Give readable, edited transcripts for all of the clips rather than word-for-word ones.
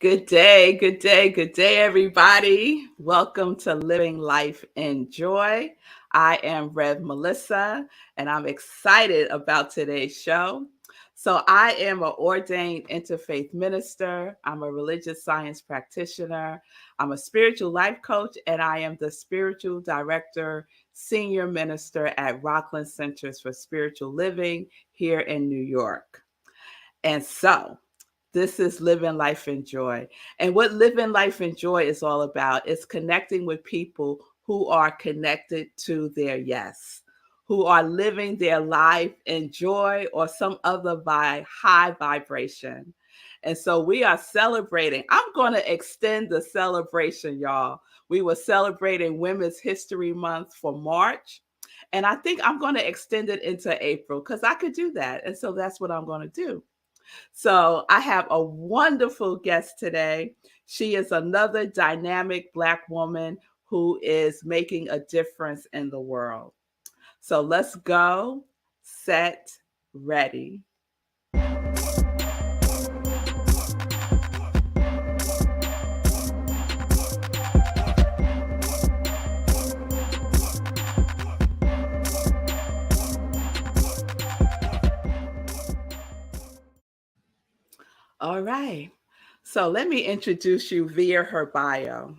Good day, good day, good day, everybody. Welcome to Living Life in Joy. I am Rev Melissa, and I'm excited about today's show. So, I am an ordained interfaith minister. I'm a religious science practitioner. I'm a spiritual life coach, and I am the spiritual director, senior minister at Rockland Centers for Spiritual Living here in New York. And so, this is Living Life in Joy. And what Living Life in Joy is all about is connecting with people who are connected to their yes, who are living their life in joy or some other high vibration. And so we are celebrating. I'm going to extend the celebration, y'all. We were celebrating Women's History Month for March. And I think I'm going to extend it into April because I could do that. And so that's what I'm going to do. So I have a wonderful guest today. She is another dynamic Black woman who is making a difference in the world. So let's go, set, ready. All right. So let me introduce you via her bio.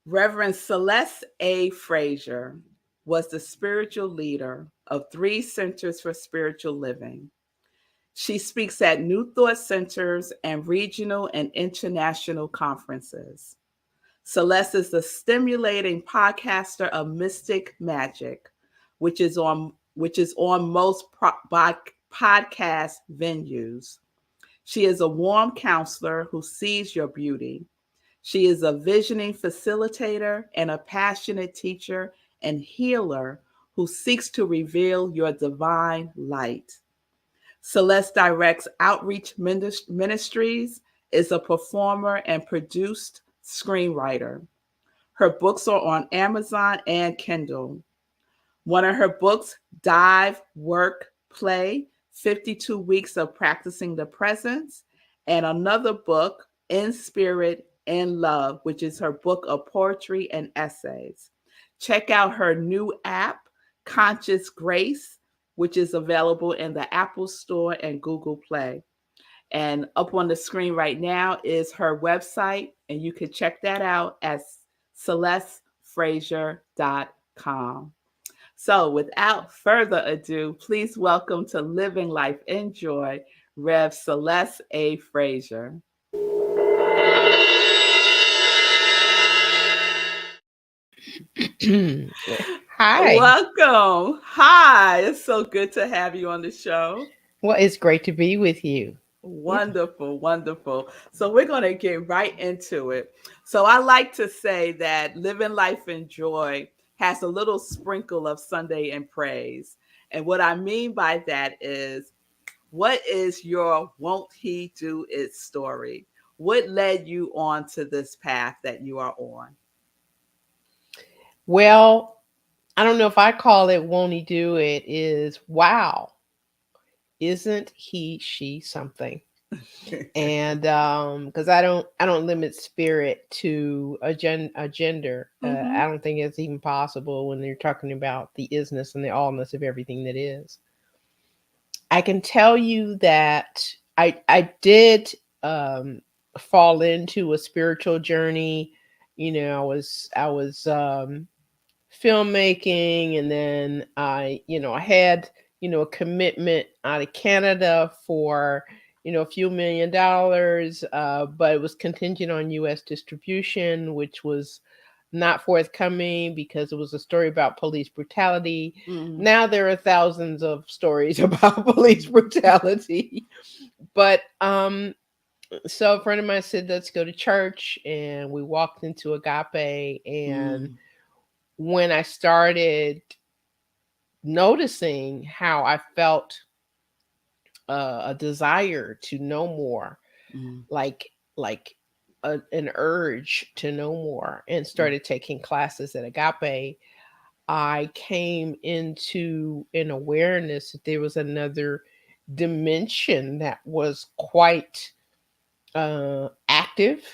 Reverend Celeste A. Frazier was the spiritual leader of 3 Centers for Spiritual Living. She speaks at New Thought Centers and regional and international conferences. Celeste is the stimulating podcaster of Mystic Magic, which is on most podcast venues. She is a warm counselor who sees your beauty. She is a visioning facilitator and a passionate teacher and healer who seeks to reveal your divine light. Celeste directs Outreach Ministries, is a performer and produced screenwriter. Her books are on Amazon and Kindle. One of her books, Dive, Work, Play, 52 Weeks of Practicing the Presence, and another book, In Spirit, in Love, which is her book of poetry and essays. Check out her new app, Conscious Grace, which is available in the Apple Store and Google Play. And up on the screen right now is her website, and you can check that out at celestefrazier.com. So, without further ado, please welcome to Living Life in Joy, Rev Celeste A. Frazier. Hi. Welcome. Hi. It's so good to have you on the show. Well, it's great to be with you. Yeah. Wonderful, wonderful. So we're going to get right into it. So I like to say that Living Life in Joy has a little sprinkle of Sunday in praise. And what I mean by that is, what is your won't he do it story? What led you on to this path that you are on? Well, I don't know if I call it won't he do it is wow. Isn't he she something? And because I don't limit spirit to a gender. I Mm-hmm. don't think it's even possible when you're talking about the isness and the allness of everything that is. I can tell you that I did fall into a spiritual journey. I was filmmaking, and then I had a commitment out of Canada for a few $1 million, but it was contingent on U.S. distribution, which was not forthcoming because it was a story about police brutality. Mm-hmm. Now there are thousands of stories about police brutality. But so a friend of mine said, let's go to church. And we walked into Agape. And when I started noticing how I felt a desire to know more, Mm-hmm. like an urge to know more, and started taking classes at Agape, I came into an awareness that there was another dimension that was quite active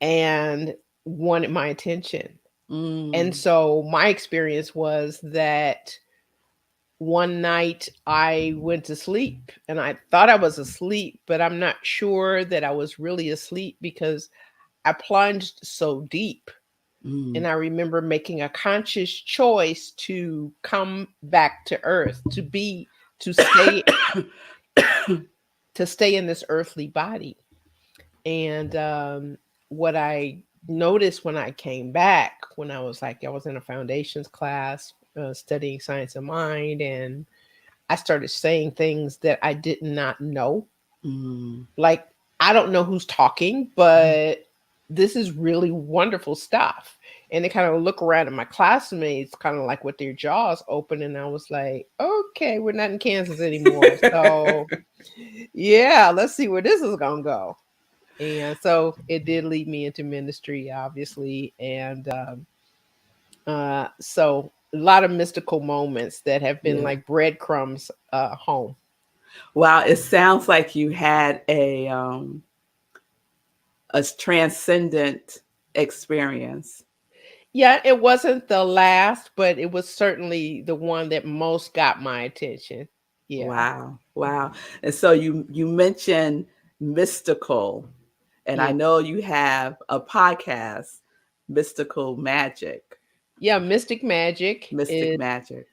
and wanted my attention. And Mm. so my experience was that one night I went to sleep and I thought I was asleep, but I'm not sure that I was really asleep because I plunged so deep. And Mm. I remember making a conscious choice to come back to earth, to stay to stay in this earthly body. And what I noticed when I came back, when I was in a foundations class studying science of mind, and I started saying things that I did not know. Mm. Like, I don't know who's talking, but this is really wonderful stuff. And they kind of look around at my classmates, kind of like with their jaws open. And I was like, okay, we're not in Kansas anymore. So, yeah, let's see where this is going to go. And so it did lead me into ministry, obviously. And so a lot of mystical moments that have been Yeah. like breadcrumbs home. Wow, it sounds like you had a transcendent experience. Yeah, it wasn't the last, but it was certainly the one that most got my attention. Yeah. Wow. Wow. And so you mentioned mystical, and I Yeah. know you have a podcast, Mystical Magic, Yeah, Mystic Magic Mystic is Magic.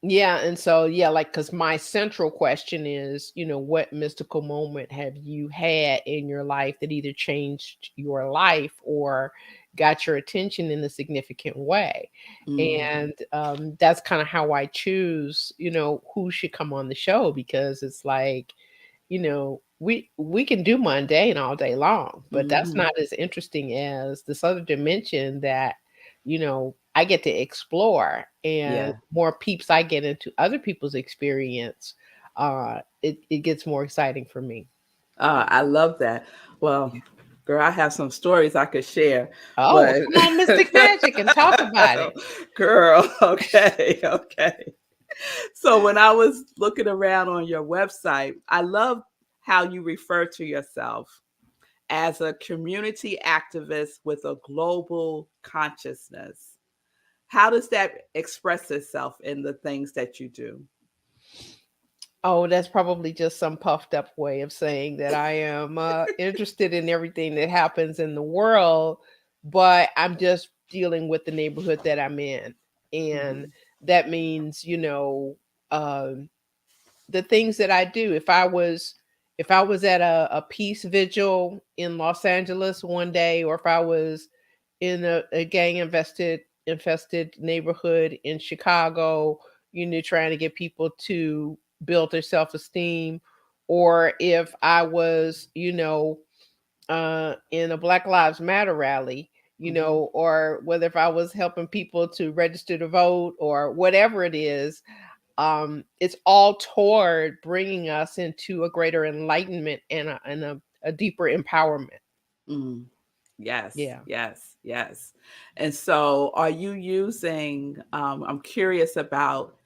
yeah, and so yeah, like cuz my central question is, what mystical moment have you had in your life that either changed your life or got your attention in a significant way? Mm. And that's kind of how I choose, who should come on the show because it's like, we can do mundane all day long, but that's Hmm. not as interesting as this other dimension that I get to explore, and Yeah. more peeps I get into other people's experience, it gets more exciting for me. I love that. Well, girl, I have some stories I could share, Oh, but come on, Mystic Magic, and talk about it. girl, okay, okay. So when I was looking around on your website, I love how you refer to yourself as a community activist with a global consciousness. How does that express itself in the things that you do? Oh, that's probably just some puffed up way of saying that I am interested in everything that happens in the world, but I'm just dealing with the neighborhood that I'm in. And Hmm. that means, um, the things that I do. If I was at a peace vigil in Los Angeles one day, or if I was in a gang infested neighborhood in Chicago, trying to get people to build their self-esteem, or if I was, in a Black Lives Matter rally, Hmm. or whether if I was helping people to register to vote or whatever it is, it's all toward bringing us into a greater enlightenment and a deeper empowerment. Mm. Yes, Yeah. yes, yes. And so, are you using? I'm curious about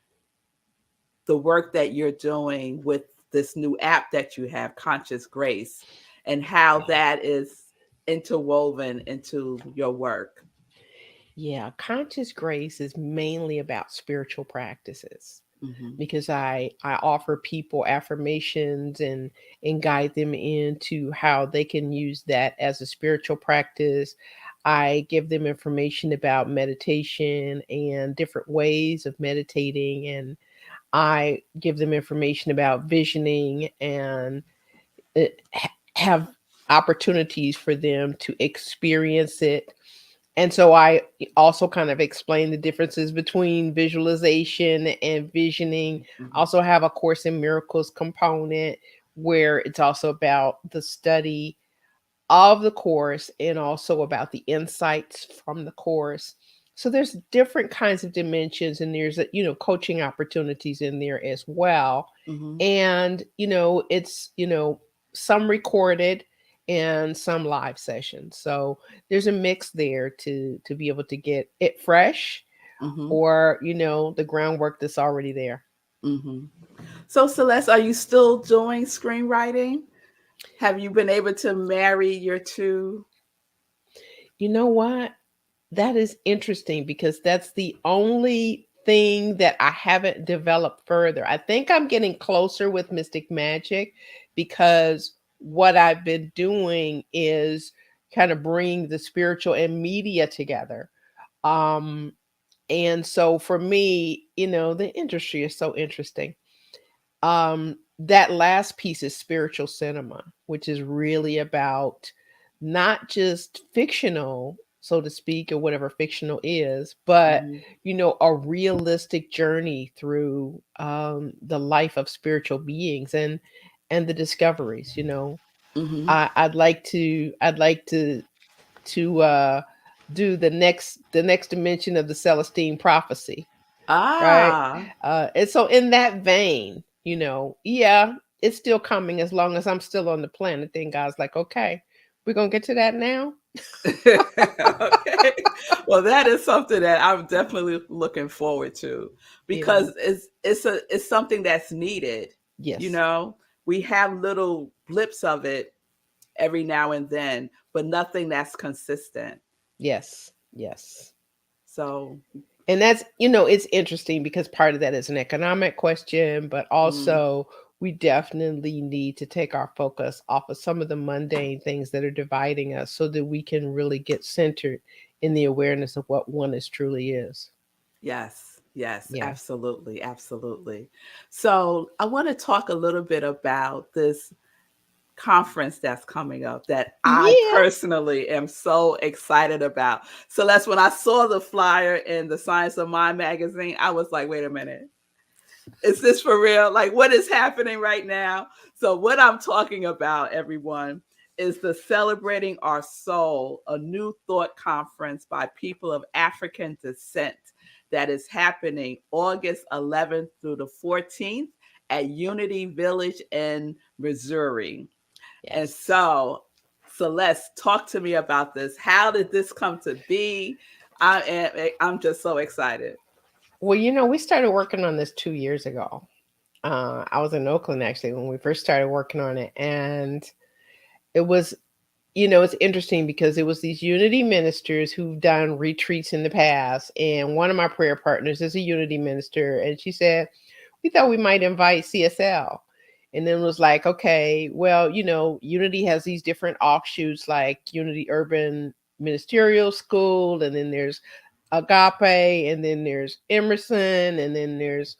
the work that you're doing with this new app that you have, Conscious Grace, and how that is interwoven into your work. Yeah, conscious grace is mainly about spiritual practices Hmm. because I offer people affirmations and guide them into how they can use that as a spiritual practice. I give them information about meditation and different ways of meditating, and I give them information about visioning and have opportunities for them to experience it. And so I also kind of explain the differences between visualization and visioning. I Hmm. also have a Course in Miracles component where it's also about the study of the course and also about the insights from the course. So there's different kinds of dimensions, and there's coaching opportunities in there as well. Hmm. And it's some recorded and some live sessions. So there's a mix there to be able to get it fresh, Hmm. or the groundwork that's already there. Hmm. So, Celeste, are you still doing screenwriting? Have you been able to marry your two? You know what? That is interesting because that's the only thing that I haven't developed further. I think I'm getting closer with Mystic Magic because what I've been doing is kind of bring the spiritual and media together. Um, and so for me, the industry is so interesting. That last piece is spiritual cinema, which is really about not just fictional, so to speak, or whatever fictional is, but Mm-hmm. a realistic journey through the life of spiritual beings and the discoveries. Mm-hmm. I'd like to do the next dimension of the Celestine prophecy, right? Ah. And so in that vein, yeah, it's still coming as long as I'm still on the planet. Then God's like, okay, we're gonna get to that now. Okay. Well, that is something that I'm definitely looking forward to Yeah. because it's something that's needed. You Yes. know, we have little blips of it every now and then, but nothing that's consistent. Yes. Yes. So, And that's, it's interesting because part of that is an economic question, but mm, also we definitely need to take our focus off of some of the mundane things that are dividing us so that we can really get centered in the awareness of what oneness truly is. yes, yes, Yeah. absolutely, absolutely. So, I want to talk a little bit about this conference that's coming up that I Yeah. personally am so excited about. So that's when I saw the flyer in the Science of Mind magazine, I was like, wait a minute. Is this for real? Like, what is happening right now? So, what I'm talking about, everyone, is the Celebrating Our Soul, a new thought conference by people of African descent that is happening August 11th through the 14th at Unity Village in Missouri. And Yes. so, Celeste, talk to me about this. How did this come to be? I'm just so excited. Well, we started working on this 2 years ago. I was in Oakland actually when we first started working on it. And it was, it's interesting because it was these unity ministers who've done retreats in the past. And one of my prayer partners is a unity minister. And she said, we thought we might invite CSL. And then it was like, okay, well, Unity has these different offshoots like Unity Urban Ministerial School, and then there's Agape, and then there's Emerson, and then there's,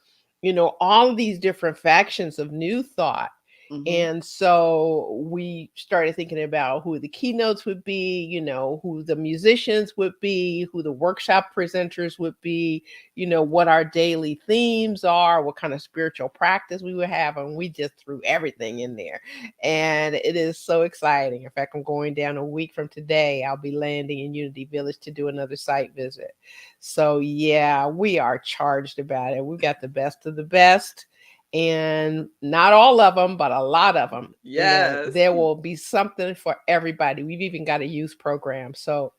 all of these different factions of New Thought. Hmm. And so we started thinking about who the keynotes would be, who the musicians would be, who the workshop presenters would be, what our daily themes are, what kind of spiritual practice we would have. And we just threw everything in there. And it is so exciting. In fact, I'm going down a week from today. I'll be landing in Unity Village to do another site visit. So, yeah, we are charged about it. We've got the best of the best, and not all of them, but a lot of them. Yes. There will be something for everybody. We've even got a youth program. So,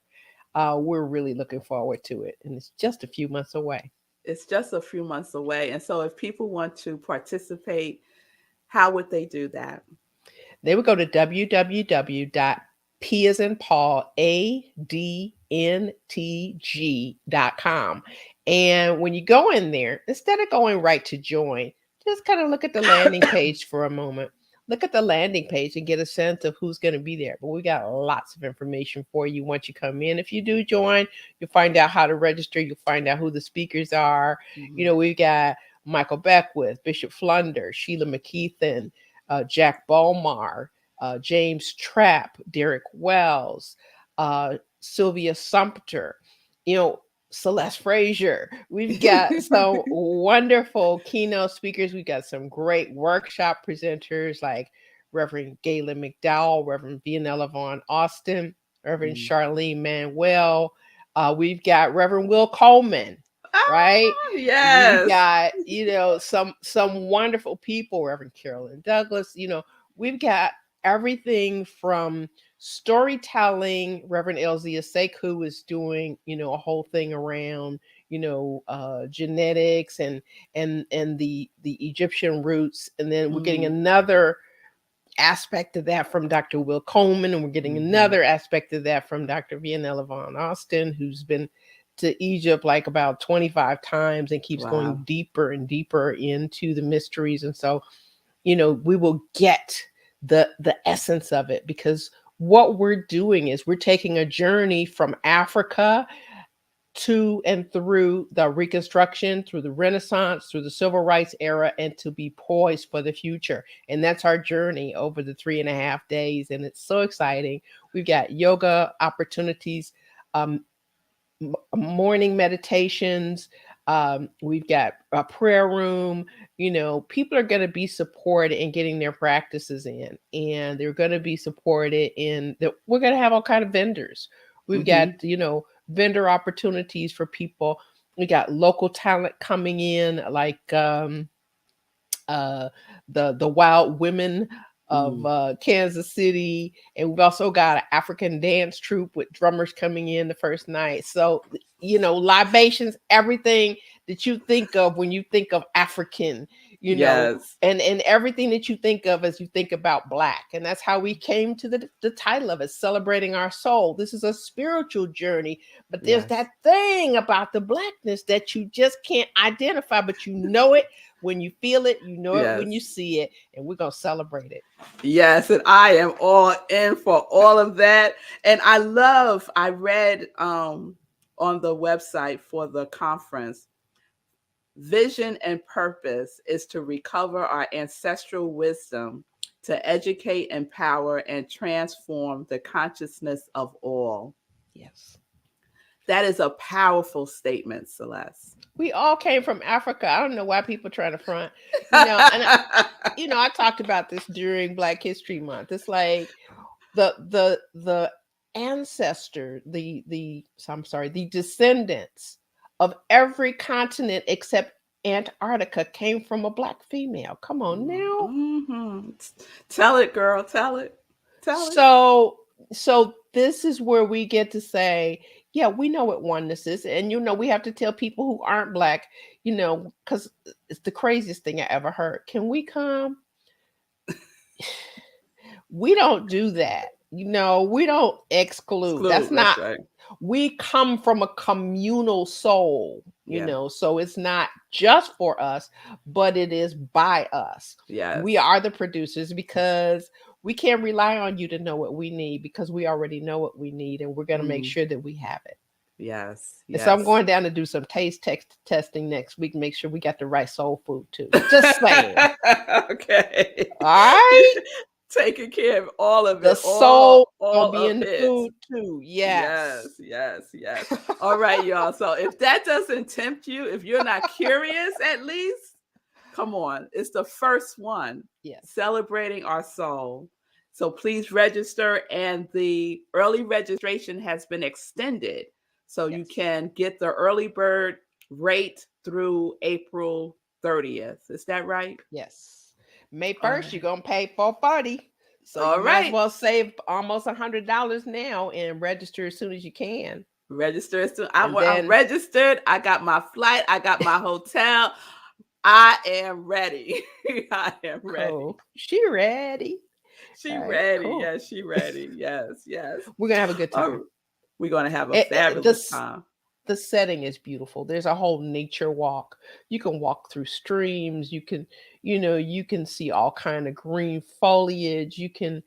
we're really looking forward to it. And it's just a few months away. It's just a few months away. And so, if people want to participate, how would they do that? They would go to www.p as in Paul, adntg.com. And when you go in there, instead of going right to join, just kind of look at the landing page for a moment. Look at the landing page and get a sense of who's going to be there. But we got lots of information for you once you come in. If you do join, you'll find out how to register. You'll find out who the speakers are. Mhm. We've got Michael Beckwith, Bishop Flunder, Sheila McKeithen, Jack Bomar, James Trapp, Derek Wells, Sylvia Sumpter, you know, Celeste Frazier. We've got some wonderful keynote speakers. We've got some great workshop presenters like Reverend Galen McDowell, Reverend Vianella Vaughn Austin, Reverend Mm. Charlene Manuel. We've got Reverend Will Coleman, right? Ah, We've yes. got, some wonderful people, Reverend Carolyn Douglas. We've got everything from storytelling. Reverend Elzia Sekou is doing, a whole thing around, genetics and the Egyptian roots. And then we're getting Mm. another aspect of that from Dr. Will Coleman, and we're getting another aspect of that from Dr. Vianella Von Austin, who's been to Egypt like about 25 times and keeps going deeper and deeper into the mysteries. And so, we will get the essence of it, because what we're doing is we're taking a journey from Africa to and through the Reconstruction, through the Renaissance, through the Civil Rights era, and to be poised for the future. And that's our journey over the 3.5 days. And it's so exciting. We've got yoga opportunities, morning meditations. We've got a prayer room. People are going to be supported in getting their practices in, and they're going to be supported in that. We're going to have all kind of vendors. We've got, vendor opportunities for people. We got local talent coming in, like the Wild Women of Kansas City, and we've also got an African dance troupe with drummers coming in the first night. So libations, everything that you think of when you think of African, and everything that you think of as you think about Black. And that's how we came to the title of it, Celebrating Our Soul. This is a spiritual journey, but there's that thing about the Blackness that you just can't identify, but you know it when you feel it, you know it when you see it, and we're going to celebrate it. Yes, and I am all in for all of that. And I read on the website for the conference, vision and purpose is to recover our ancestral wisdom, to educate, empower, and transform the consciousness of all. Yes. That is a powerful statement, Celeste. We all came from Africa. I don't know why people try to front. And I talked about this during Black History Month. It's like the ancestor, the descendants of every continent except Antarctica came from a Black female. Come on now. Tell it, girl. Tell it. So this is where we get to say, yeah, we know what oneness is. And, we have to tell people who aren't Black, because it's the craziest thing I ever heard. Can we come? We don't do that. We don't exclude. That's not, right. We come from a communal soul, so it's not just for us, but it is by us. Yes. We are the producers, because we can't rely on you to know what we need, because we already know what we need, and we're going to make sure that we have it. Yes. So I'm going down to do some taste testing next week, make sure we got the right soul food too. Just saying. Okay. All right. Taking care of all of the it. The soul all will be in the food too. Yes. All right, y'all. So if that doesn't tempt you, if you're not curious, at least, come on. It's the first one. Yes. Celebrating Our Soul. So please register, and the early registration has been extended. So you can get the early bird rate through April 30th. Is that right? Yes. May 1st, you're going to pay $440. So you might as well save almost $100 now and register as soon as you can. Register as soon. I'm registered. I got my flight. I got my hotel. I am ready. I am ready. Cool. She ready. She ready. Cool. Yes, she ready. Yes. We're going to have a good time. We're going to have a fabulous time. The setting is beautiful. There's a whole nature walk. You can walk through streams. You can, you can see all kind of green foliage. You can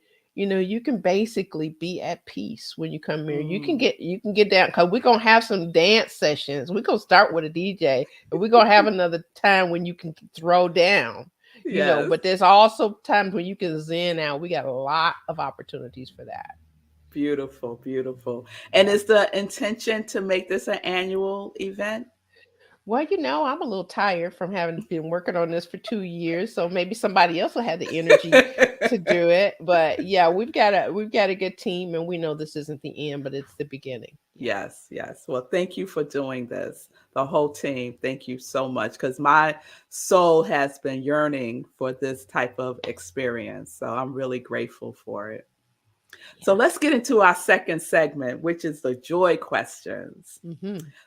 basically be at peace when you come here. You can get down, because we're going to have some dance sessions. We're going to start with a DJ, and we're going to have another time when you can throw down, but there's also times when you can zen out. We got a lot of opportunities for that. Beautiful. And is the intention to make this an annual event? Well, I'm a little tired from having been working on this for 2 years, so maybe somebody else will have the energy to do it. But yeah, we've got a good team, and we know this isn't the end, but it's the beginning. Yes. Well, thank you for doing this, the whole team. Thank you so much, because my soul has been yearning for this type of experience. So I'm really grateful for it. So let's get into our second segment, which is the joy questions.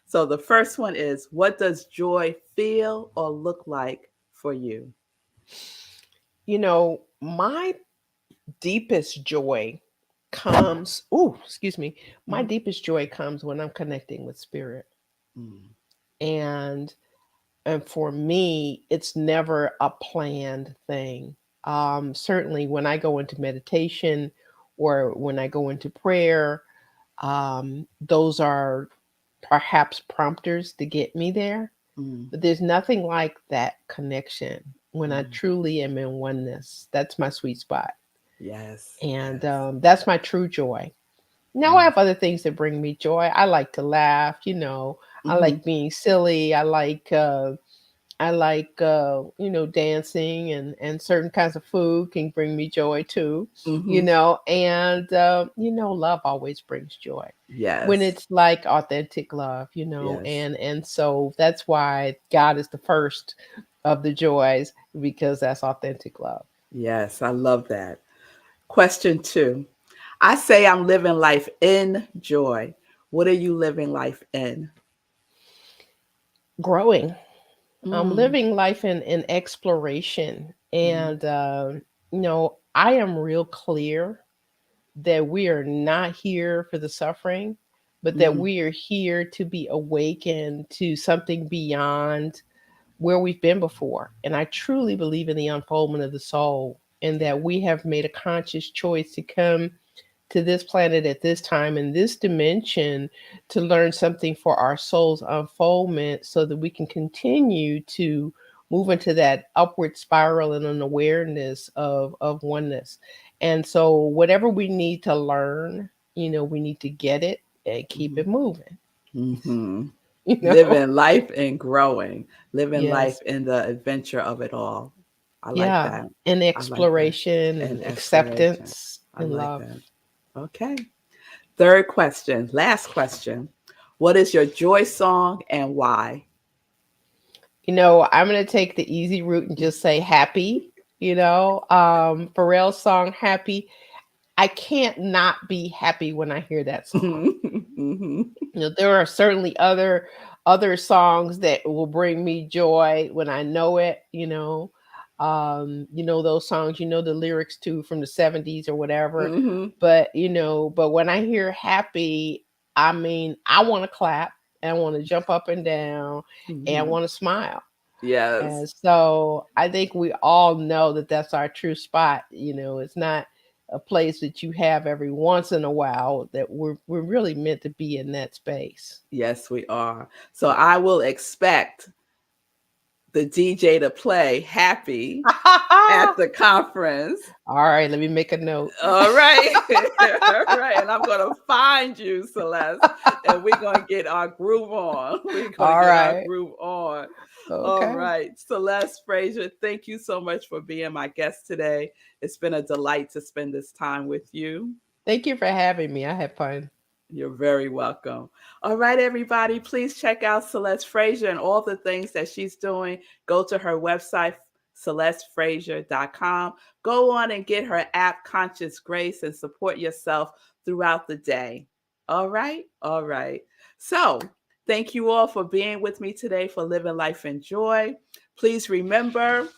So the first one is, what does joy feel or look like for you? My deepest joy comes, oh, excuse me, my Mhm. deepest joy comes when I'm connecting with spirit. Mm. And and for me, it's never a planned thing. Certainly when I go into meditation or when I go into prayer, those are perhaps prompters to get me there. Mm. But there's nothing like that connection when I Mm. truly am in oneness. That's my sweet spot. Yes, And yes. that's my true joy. Now I Mm. have other things that bring me joy. I like to laugh, I Mm-hmm. like being silly. I like dancing, and certain kinds of food can bring me joy too, Mm-hmm. and love always brings joy when Yes, it's like authentic love, yes, and so that's why God is the first of the joys, because that's authentic love. yes. I love that. Question two. I say I'm living life in joy. What are you living life in? Growing. I'm Mm. living life in exploration, Mm. and I am real clear that we are not here for the suffering, but that Mm. we are here to be awakened to something beyond where we've been before. And I truly believe in the unfoldment of the soul, and Yeah. that we have made a conscious choice to come to this planet at this time in this dimension to learn something for our soul's unfoldment, so that we can continue to move into that upward spiral and an awareness of oneness. And so whatever we need to learn, we need to get it and keep Mm-hmm. it moving. Mm-hmm. you know Living life and growing, living life yes. in the adventure of it all. I like Yeah, that. and I like that. exploration And and exploration. acceptance I and like love. that. Okay. Third question, last question. What is your joy song and why? I'm going to take the easy route and just say happy. Pharrell's song Happy. I can't not be happy when I hear that song. Mm-hmm. There are certainly other songs that will bring me joy when I know it, those songs, the lyrics to, from the 70s or whatever. Mm-hmm. But when I hear happy, I mean, I want to clap, and I want to jump up and down, and I Mm-hmm. want to smile. Yes. And so I think we all know that that's our true spot. It's not a place that you have every once in a while, that we're really meant to be in that space. Yes, we are. So I will expect the DJ to play happy at the conference. All right, let me make a note. All right. All right. And I'm going to find you, Celeste, and we're going to get our groove on. We're going to All get our right. groove on. All Okay. right. Celeste Frazier, thank you so much for being my guest today. It's been a delight to spend this time with you. Thank you for having me. I had fun. You're very welcome. All right, everybody, please check out Celeste Frazier and all the things that she's doing. Go to her website, celestefrazier.com. Go on and get her app, Conscious Grace, and support yourself throughout the day. All right? All right. So, thank you all for being with me today for Living Life in Joy. Please remember,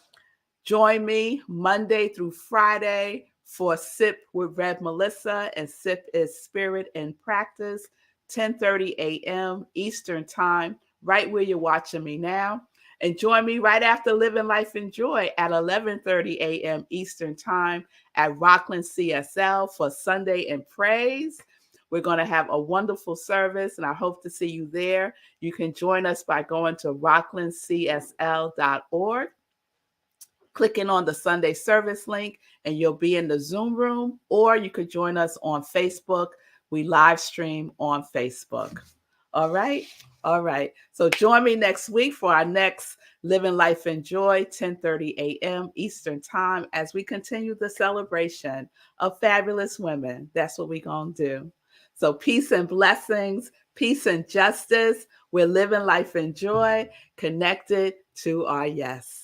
join me Monday through Friday for Sip with Rev Melissa, and Sip is Spirit in Practice, 10:30 a.m. Eastern Time, right where you're watching me now. And join me right after Living Life in Joy at 11:30 a.m. Eastern Time at Rockland CSL for Sunday in Praise. We're going to have a wonderful service, and I hope to see you there. You can join us by going to rocklandcsl.org, clicking on the Sunday service link, and you'll be in the Zoom room, or you could join us on Facebook. We live stream on Facebook. All right. All right. So join me next week for our next Living Life in Joy, 10:30 a.m. Eastern Time, as we continue the celebration of fabulous women. That's what we're going to do. So peace and blessings, peace and justice. We're living life in joy, connected to our yes.